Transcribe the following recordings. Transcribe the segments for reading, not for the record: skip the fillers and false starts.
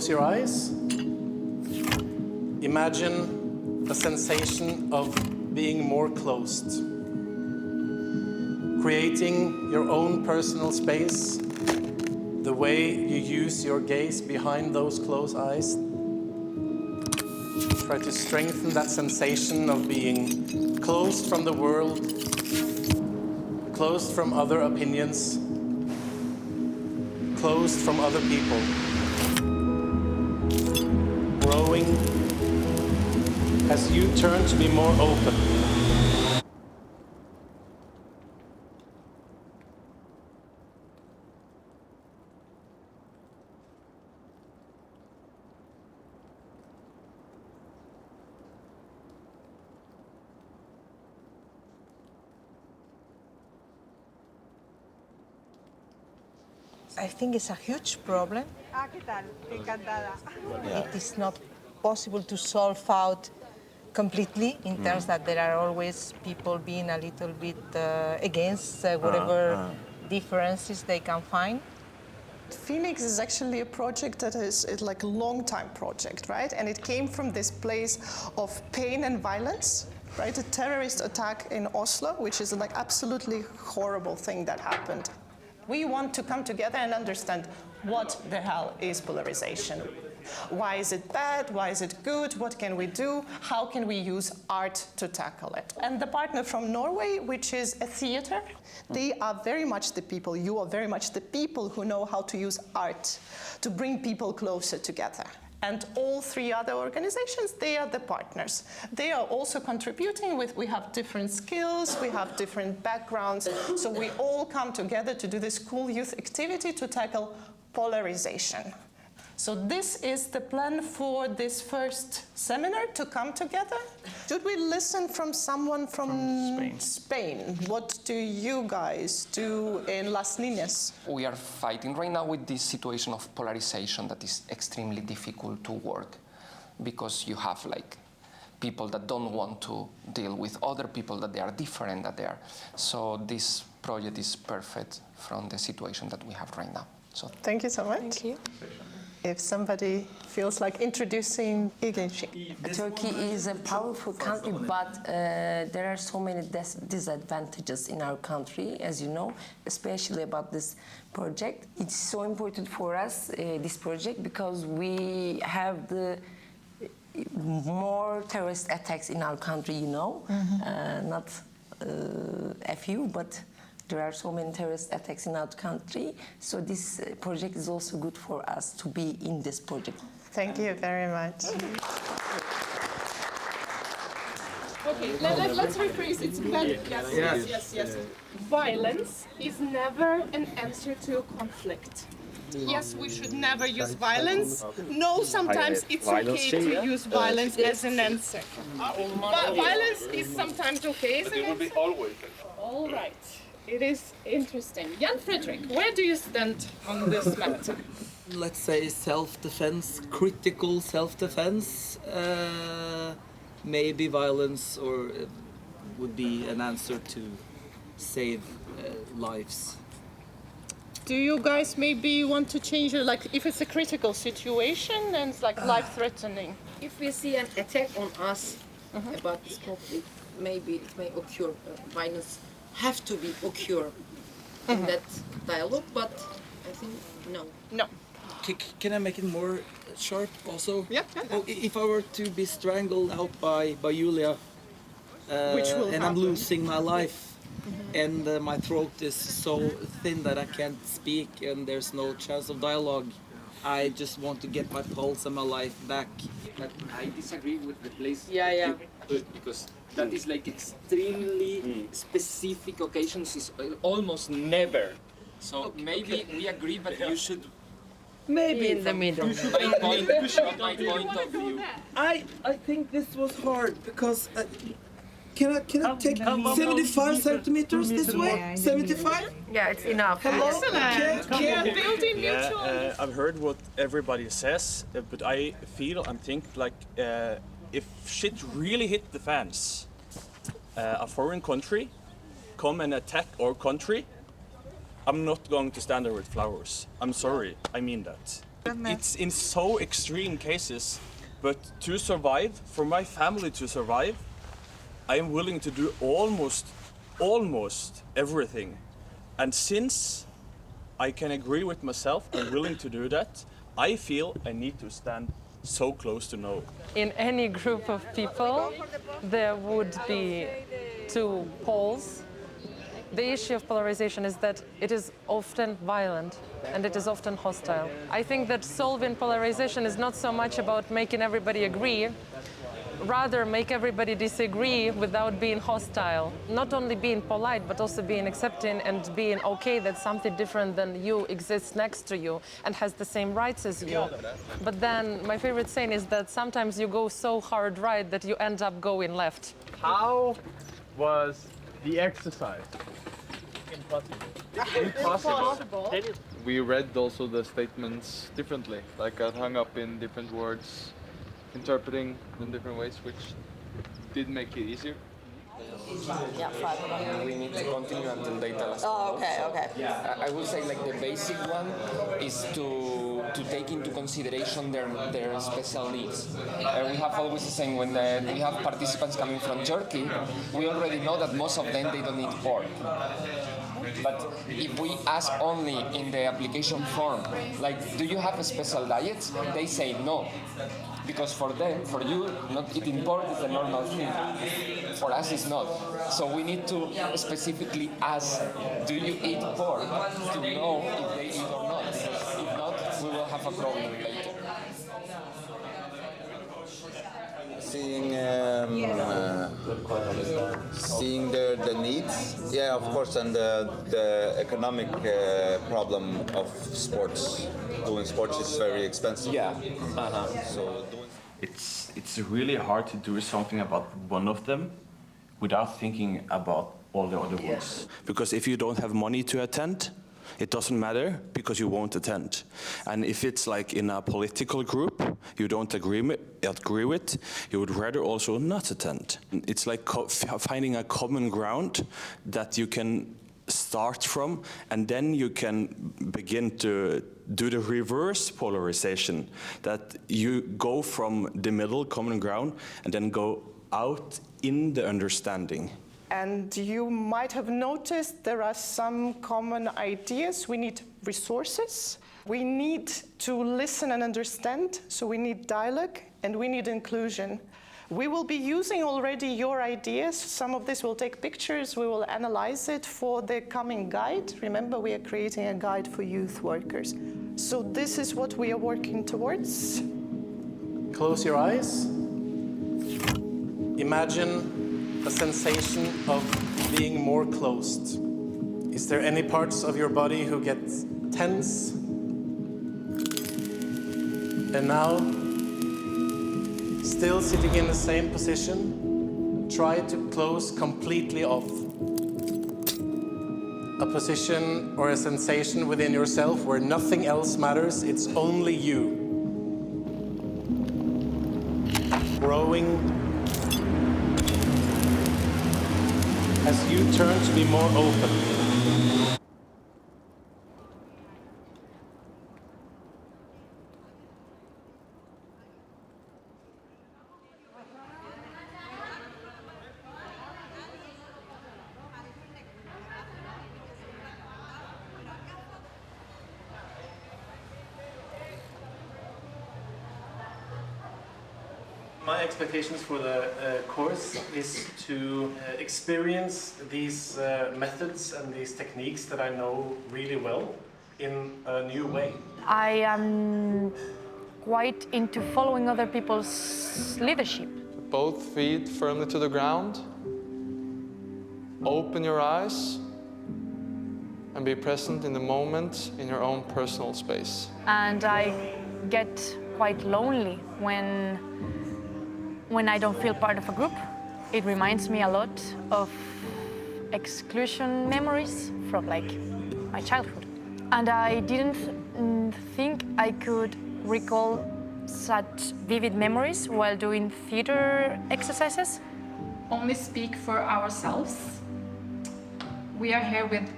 close your eyes, imagine a sensation of being more closed. Creating your own personal space, the way you use your gaze behind those closed eyes. Try to strengthen that sensation of being closed from the world, closed from other opinions, closed from other people. Growing as you turn to be more open. I think it's a huge problem. ¿Qué tal? Encantada. It is not possible to solve out completely in terms that there are always people being a little bit against whatever differences they can find. Fønix is actually a project that is like a long-time project, right? And it came from this place of pain and violence, right? A terrorist attack in Oslo, which is like absolutely horrible thing that happened. We want to come together and understand what the hell is polarization. Why is it bad? Why is it good? What can we do? How can we use art to tackle it? And the partner from Norway, which is a theater, they are very much the people, you are very much the people who know how to use art to bring people closer together. And all three other organizations, they are the partners. They are also contributing with, we have different skills, we have different backgrounds, so we all come together to do this cool youth activity to tackle polarization. So this is the plan for this first seminar, to come together. Should we listen from someone from Spain? What do you guys do in Las Niñas? We are fighting right now with this situation of polarization that is extremely difficult to work, because you have like people that don't want to deal with other people that they are different, that they are. So this project is perfect from the situation that we have right now. So thank you so much. Thank you. If somebody feels like introducing Igenci. Turkey is a powerful country, but there are so many disadvantages in our country, as you know, especially about this project. It's so important for us, this project, because we have the more terrorist attacks in our country, you know, not a few, but there are so many terrorist attacks in our country, so this project is also good for us to be in this project. Thank you very much. Okay, let's rephrase it. Yes. Violence is never an answer to a conflict. Yes, we should never use violence. No, sometimes it's okay to use violence as an answer. But violence is sometimes okay, isn't it? But it will be always. All right. It is interesting. Jan Fredrik, where do you stand on this matter? Let's say self-defense, critical self-defense. Maybe violence or would be an answer to save lives. Do you guys maybe want to change it, like if it's a critical situation and it's like life-threatening? If we see an attack on us about this conflict, maybe it may occur, violence have to be occur in that dialogue, but I think no. No. Can I make it more sharp also? Yeah. Oh, if I were to be strangled out by Julia, Which will and happen. I'm losing my life, and my throat is so thin that I can't speak and there's no chance of dialogue, I just want to get my pulse and my life back. But I disagree with the place. Yeah. Because that is like extremely specific occasions, is almost never. So maybe we agree, but you should. Maybe in the middle. My point of view. I think this was hard because can I take 75 centimeters this way? 75? Yeah, it's enough. I've heard what everybody says, but I feel and think like if shit really hit the fans, a foreign country come and attack our country, I'm not going to stand there with flowers. I'm sorry, I mean that. It's in so extreme cases, but to survive, for my family to survive, I am willing to do almost everything. And since I can agree with myself, I'm willing to do that, I feel I need to stand so close to no. In any group of people, there would be two poles. The issue of polarization is that it is often violent and it is often hostile. I think that solving polarization is not so much about making everybody agree, rather make everybody disagree without being hostile. Not only being polite, but also being accepting and being okay that something different than you exists next to you and has the same rights as you. But then my favorite saying is that sometimes you go so hard right that you end up going left. How was the exercise? Impossible. We read also the statements differently, like got hung up in different words, interpreting in different ways, which did make it easier. Yeah, we need to continue until they tell us. Oh, okay, okay. I would say like the basic one is to take into consideration their special needs. We have always the same when we have participants coming from Turkey, we already know that most of them, they don't eat pork. But if we ask only in the application form, like, do you have a special diet? They say no. Because for them, for you, not eating pork is a normal thing. For us, it's not. So we need to specifically ask, do you eat pork? To know if they eat or not. If not, we will have a problem later. Seeing the needs, yeah, of course, and the economic problem of sports. Doing sports is very expensive. Yeah. So It's really hard to do something about one of them without thinking about all the other ones. Because if you don't have money to attend, it doesn't matter because you won't attend. And if it's like in a political group you don't agree with, you would rather also not attend. It's like finding a common ground that you can start from, and then you can begin to do the reverse polarization, that you go from the middle common ground and then go out in the understanding. And you might have noticed there are some common ideas. We need resources. We need to listen and understand. So we need dialogue and we need inclusion. We will be using already your ideas. Some of this will take pictures. We will analyze it for the coming guide. Remember, we are creating a guide for youth workers. So this is what we are working towards. Close your eyes. Imagine a sensation of being more closed. Is there any parts of your body who get tense? And now, still sitting in the same position, try to close completely off. A position or a sensation within yourself where nothing else matters, it's only you. Growing as you turn to be more open. My expectations for the course is to experience these methods and these techniques that I know really well in a new way. I am quite into following other people's leadership. Both feet firmly to the ground. Open your eyes and be present in the moment in your own personal space. And I get quite lonely when I don't feel part of a group. It reminds me a lot of exclusion memories from like my childhood. And I didn't think I could recall such vivid memories while doing theater exercises. Only speak for ourselves. We are here with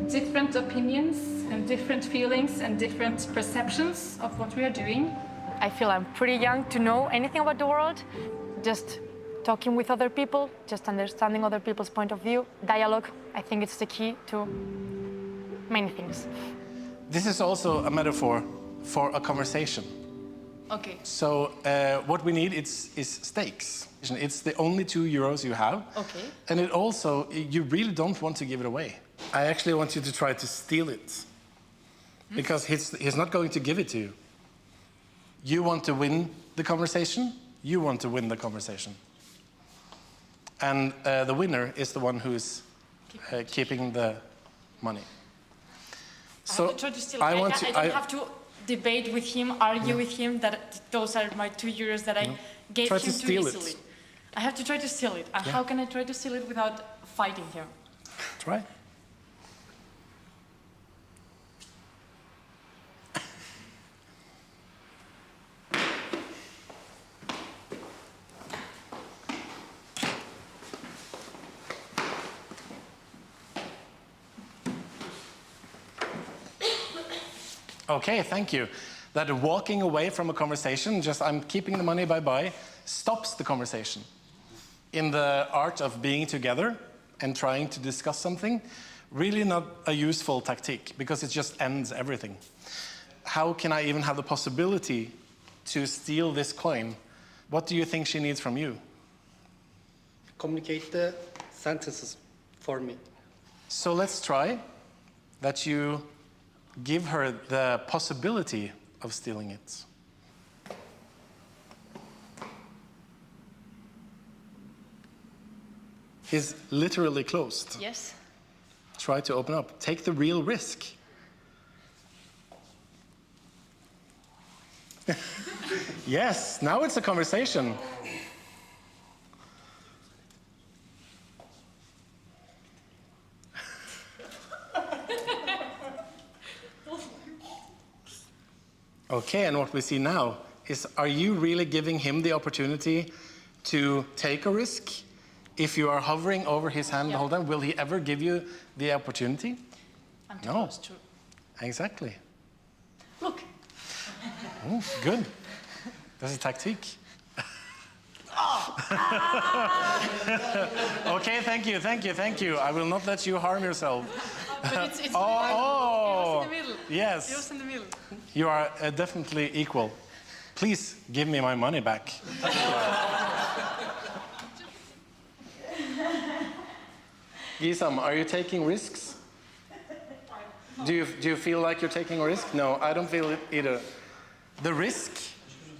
different opinions and different feelings and different perceptions of what we are doing. I feel I'm pretty young to know anything about the world. Just talking with other people, just understanding other people's point of view. Dialogue, I think it's the key to many things. This is also a metaphor for a conversation. Okay. So what we need is stakes. It's the only €2 you have. Okay. And it also, you really don't want to give it away. I actually want you to try to steal it. Because he's not going to give it to you. You want to win the conversation, you want to win the conversation. And the winner is the one who's keeping the money. So I have to try to steal it. I don't have to debate with him, argue with him that those are my €2 that I gave try him to steal too easily. it. I have to try to steal it. And how can I try to steal it without fighting him? Try. Okay, thank you. That walking away from a conversation, just I'm keeping the money, bye-bye, stops the conversation. In the art of being together and trying to discuss something, really not a useful tactic because it just ends everything. How can I even have the possibility to steal this coin? What do you think she needs from you? Communicate the sentences for me. So let's try that you give her the possibility of stealing it. He's literally closed. Yes. Try to open up. Take the real risk. Yes, now it's a conversation. Okay, and what we see now is, are you really giving him the opportunity to take a risk? If you are hovering over his hand the whole time, will he ever give you the opportunity? No. True. Exactly. Look. Oh, good. That's a tactique. Okay, thank you. I will not let you harm yourself. But it's oh, it was in the middle. Yes. It was in the middle. You are definitely equal. Please give me my money back. Gisam, are you taking risks? Do you feel like you're taking a risk? No, I don't feel it either. The risk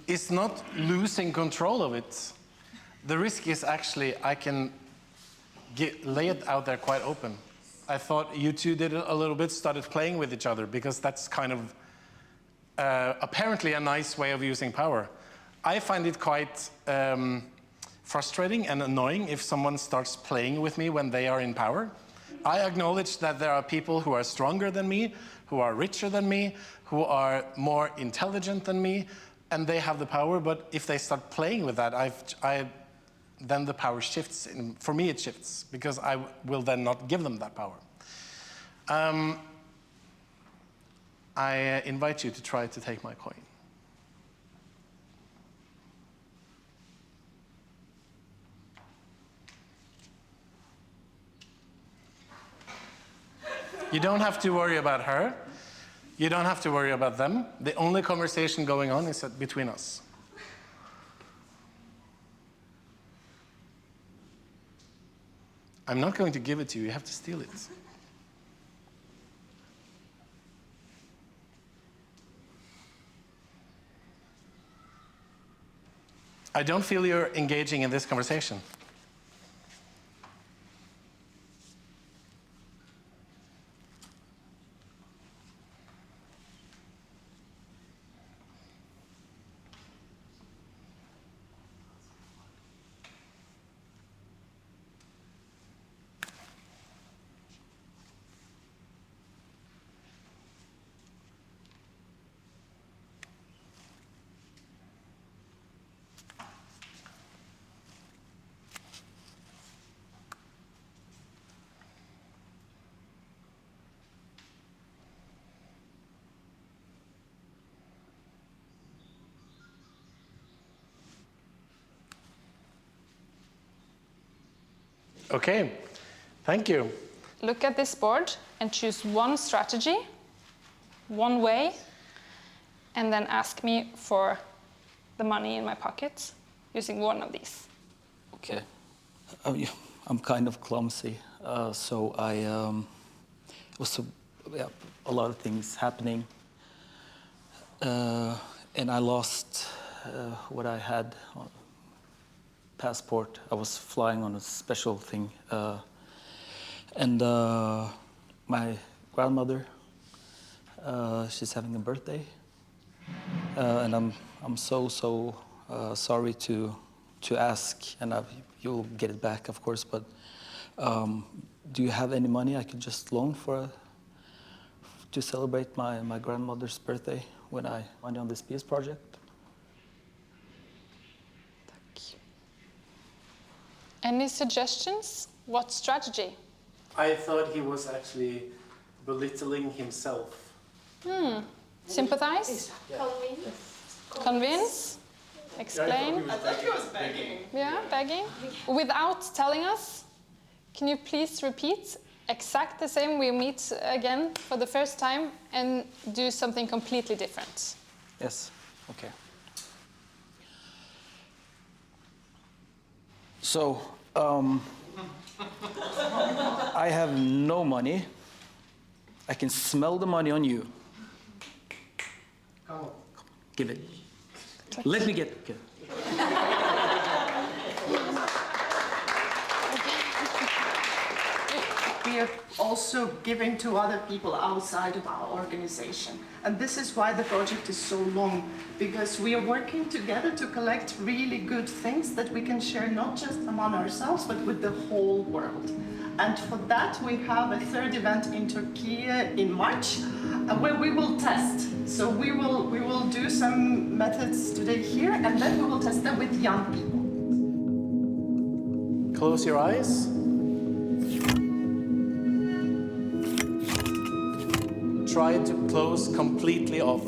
is not losing control of it. The risk is actually I can lay it out there quite open. I thought you two did it a little bit, started playing with each other, because that's kind of apparently a nice way of using power. I find it quite frustrating and annoying if someone starts playing with me when they are in power. I acknowledge that there are people who are stronger than me, who are richer than me, who are more intelligent than me, and they have the power, but if they start playing with that, then the power shifts. For me, it shifts, because I will then not give them that power. I invite you to try to take my coin. You don't have to worry about her. You don't have to worry about them. The only conversation going on is between us. I'm not going to give it to you. You have to steal it. I don't feel you're engaging in this conversation. Okay, thank you. Look at this board and choose one strategy, one way, and then ask me for the money in my pocket using one of these. Okay. I'm kind of clumsy, so I also a lot of things happening, and I lost what I had. Passport. I was flying on a special thing, and my grandmother, she's having a birthday, and I'm so sorry to ask, and you'll get it back, of course. But do you have any money I could just loan to celebrate my grandmother's birthday when I went on this peace project? Any suggestions? What strategy? I thought he was actually belittling himself. Sympathize? Convince? Explain? I thought he was begging. Yeah, begging. Without telling us, can you please repeat exact the same? We meet again for the first time and do something completely different. Yes, okay. So, I have no money. I can smell the money on you. Come on. Give it. Let me get it. We are also giving to other people outside of our organization. And this is why the project is so long, because we are working together to collect really good things that we can share not just among ourselves, but with the whole world. And for that, we have a third event in Turkey in March, where we will test. So we will do some methods today here, and then we will test them with young people. Close your eyes. Try to close completely off.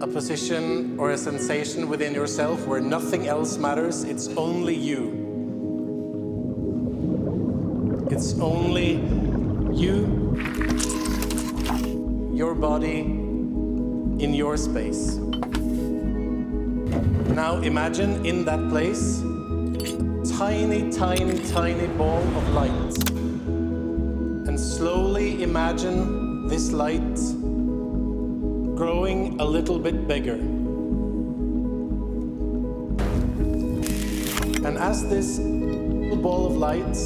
A position or a sensation within yourself where nothing else matters, it's only you. It's only you, your body, in your space. Now imagine in that place, tiny, tiny, tiny ball of light. And slowly imagine this light growing a little bit bigger. And as this ball of light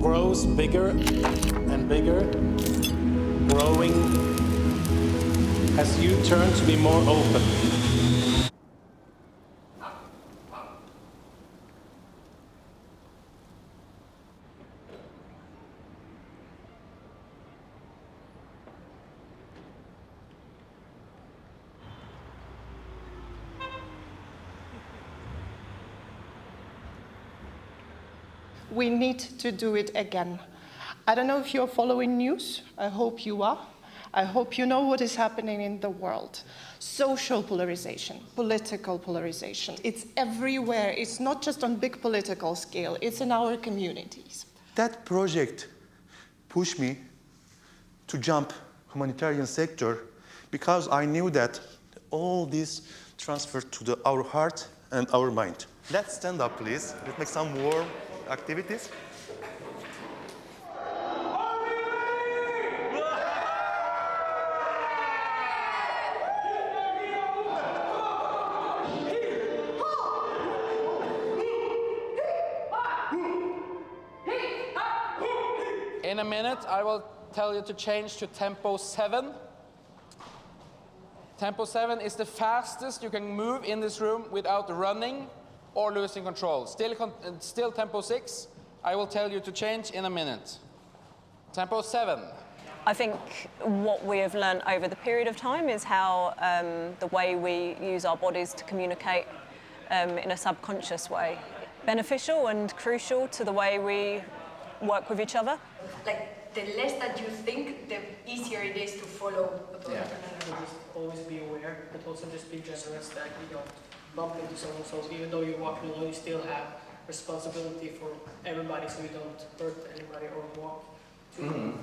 grows bigger and bigger, growing as you turn to be more open. We need to do it again. I don't know if you're following news. I hope you are. I hope you know what is happening in the world. Social polarization, political polarization. It's everywhere. It's not just on big political scale. It's in our communities. That project pushed me to jump humanitarian sector because I knew that all this transferred to our heart and our mind. Let's stand up, please. Let's make some warm activities. In a minute, I will tell you to change to tempo 7. Tempo 7 is the fastest you can move in this room without running or losing control. Still tempo 6. I will tell you to change in a minute. Tempo 7. I think what we have learned over the period of time is how the way we use our bodies to communicate in a subconscious way. Beneficial and crucial to the way we work with each other. Like, the less that you think, the easier it is to follow. Yeah. Just always be aware, but also just be generous that you don't bump into someone. So even though you're walking alone, you still have responsibility for everybody, so you don't hurt anybody or walk too long.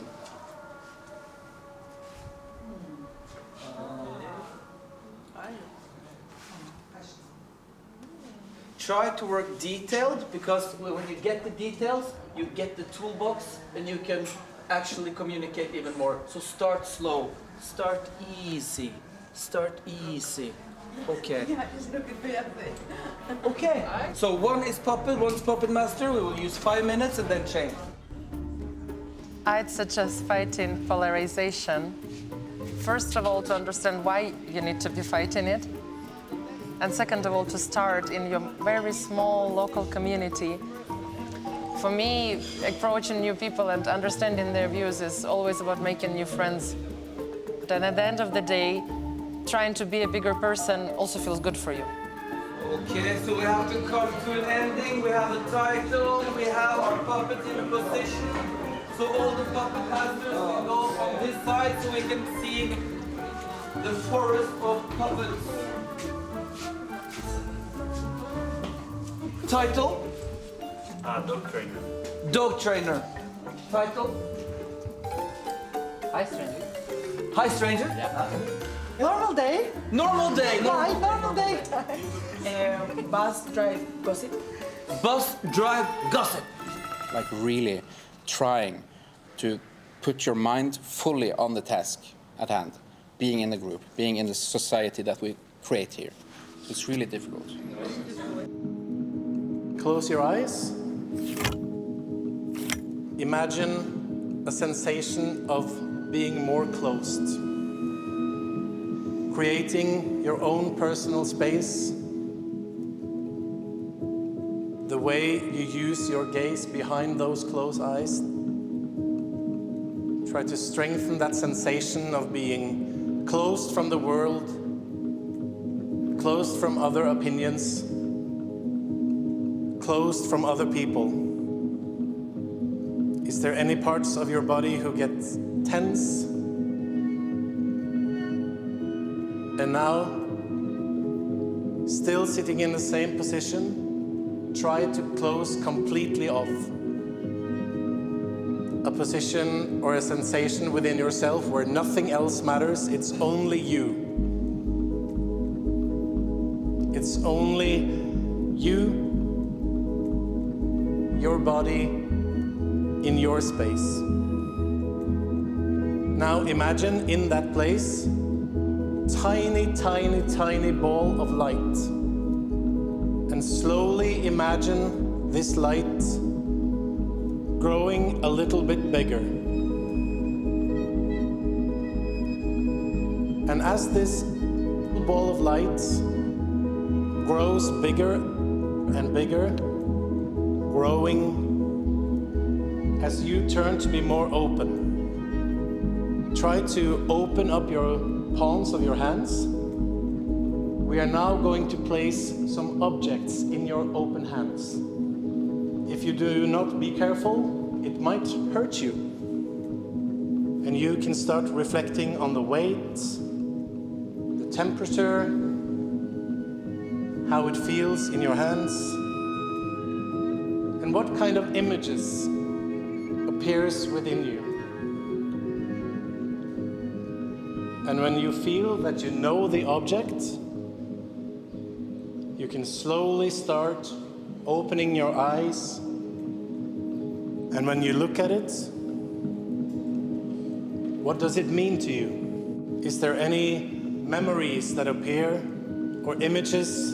Try to work detailed, because when you get the details, you get the toolbox and you can actually communicate even more. So start slow, start easy, start easy. Okay. Okay. So one is puppet, one's puppet master. We will use 5 minutes and then change. I'd suggest fighting polarization. First of all, to understand why you need to be fighting it. And second of all, to start in your very small local community. For me, approaching new people and understanding their views is always about making new friends. And at the end of the day, trying to be a bigger person also feels good for you. Okay, so we have to come to an ending. We have a title, we have our puppets in a position. So all the puppet masters can go from this side so we can see the forest of puppets. Title? Dog trainer. Dog trainer. Title? Hi, stranger. Hi, stranger. Yeah. Normal day. Normal day. Normal day. Bus drive gossip. Bus drive gossip. Like really trying to put your mind fully on the task at hand, being in the group, being in the society that we create here. It's really difficult. Close your eyes. Imagine a sensation of being more closed. Creating your own personal space. The way you use your gaze behind those closed eyes. Try to strengthen that sensation of being closed from the world, closed from other opinions, closed from other people. Is there any parts of your body who get tense? And now, still sitting in the same position, try to close completely off. A position or a sensation within yourself where nothing else matters, it's only you. It's only you, your body, in your space. Now imagine in that place, tiny, tiny, tiny ball of light. And slowly imagine this light growing a little bit bigger. And as this ball of light grows bigger and bigger, growing as you turn to be more open. Try to open up your palms of your hands. We are now going to place some objects in your open hands. If you do not be careful, it might hurt you. And you can start reflecting on the weight, the temperature, how it feels in your hands, and what kind of images appears within you. And when you feel that you know the object, you can slowly start opening your eyes. And when you look at it, what does it mean to you? Is there any memories that appear or images?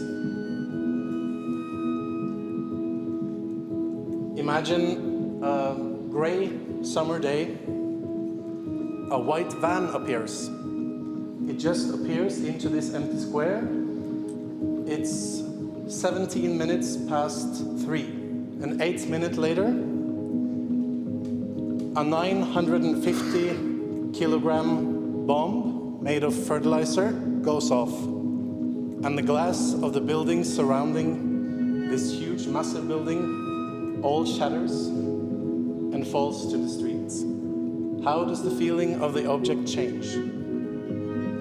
Imagine a gray summer day, a white van appears. It just appears into this empty square. It's 17 minutes past 3. And 8 minutes later, a 950 kilogram bomb made of fertilizer goes off. And the glass of the buildings surrounding this huge, massive building all shatters and falls to the streets. How does the feeling of the object change?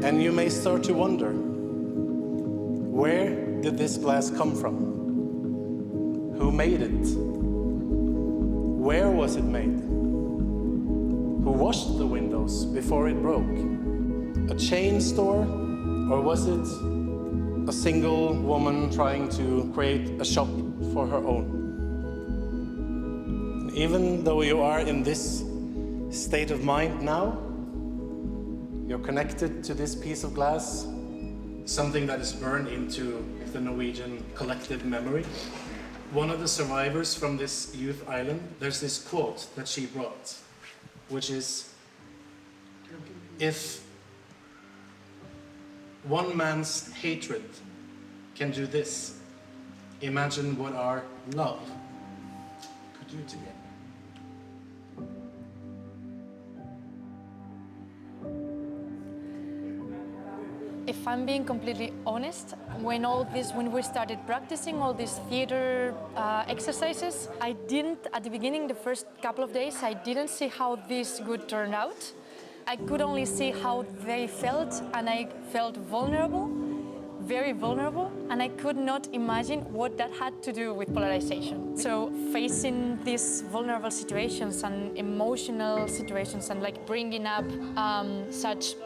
And you may start to wonder, where did this glass come from? Who made it? Where was it made? Who washed the windows before it broke? A chain store? Or was it a single woman trying to create a shop for her own? And even though you are in this state of mind now, you're connected to this piece of glass, something that is burned into the Norwegian collective memory. One of the survivors from this youth island, there's this quote that she brought, which is, if one man's hatred can do this, imagine what our love could do together. If I'm being completely honest, when we started practicing all these theater exercises, I didn't, at the beginning, the first couple of days, I didn't see how this would turn out. I could only see how they felt, and I felt vulnerable, very vulnerable, and I could not imagine what that had to do with polarization. So facing these vulnerable situations and emotional situations and like bringing up such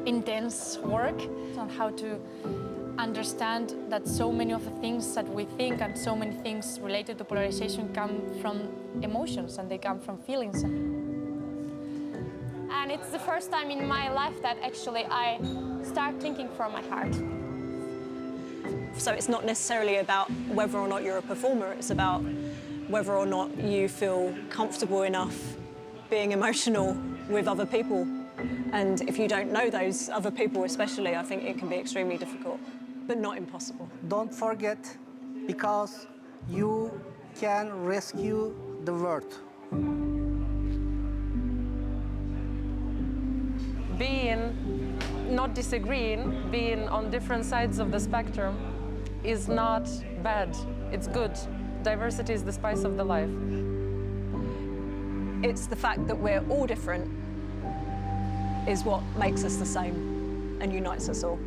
intense work on how to understand that so many of the things that we think and so many things related to polarization come from emotions and they come from feelings. And it's the first time in my life that actually I start thinking from my heart. So it's not necessarily about whether or not you're a performer, it's about whether or not you feel comfortable enough being emotional with other people. And if you don't know those other people especially, I think it can be extremely difficult, but not impossible. Don't forget, because you can rescue the world. Being, not disagreeing, being on different sides of the spectrum is not bad, it's good. Diversity is the spice of the life. It's the fact that we're all different is what makes us the same and unites us all.